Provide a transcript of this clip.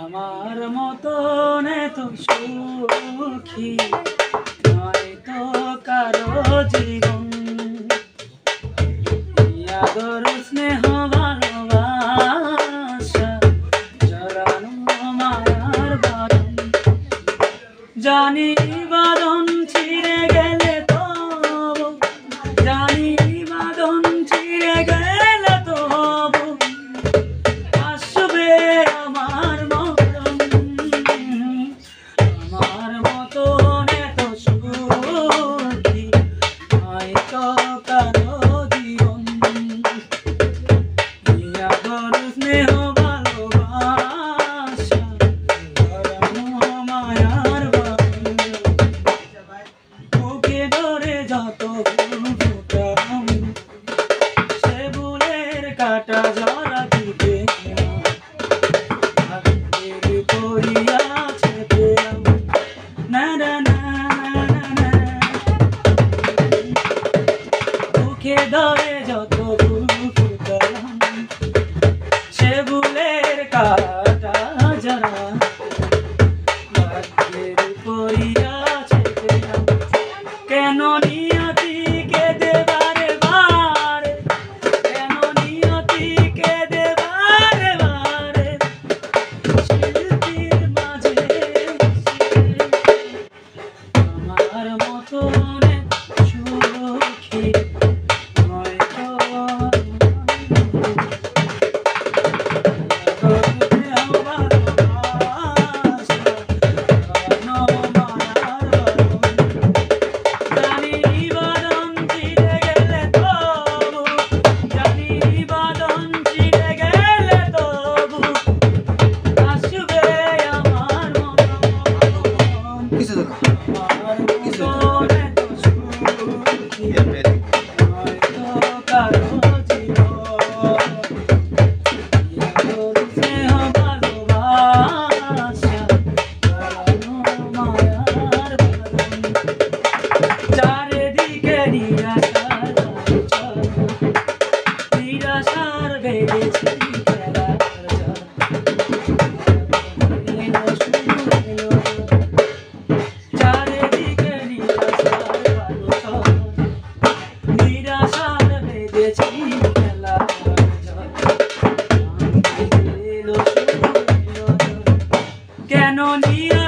আমার মতন এত সুখী নয়তো কারো জীবন, আদর স্নেহ ভালোবাসা জড়ানো মায়ার বাঁধন। জানি বাঁধন ছিঁড়ে গেলে তবু, জানি বাঁধন ছিঁড়ে গেলে তবু আসবে আমার মতন, আমার মতন এত সুখী হয়তো কারো জীবন, আদর স্নেহ ভালোবাসা জড়ানো মায়ার বাঁধন। বুকে ধরে যত ফুল ফুটাম সে ফুলের কাঁটা ঝরা দিকে পড়িয়াছে পেলাম না না না না। বুকে ধরে যত ফুল ফুটালাম সে ফুলের কাঁটা ঝরা পড়িয়াছে পেলাম। কেন নিয়তি কেঁদে বারে বারে, কেন নিয়তি কেঁদে বারে বারে শিল্পীর মাঝে আমার মতন সুখী হয়তো চারিদিকে নিরাশার বেড়েছি খেলার চারিদিকে নিরাশার বেড়েছি খেলার কেন নিয়ে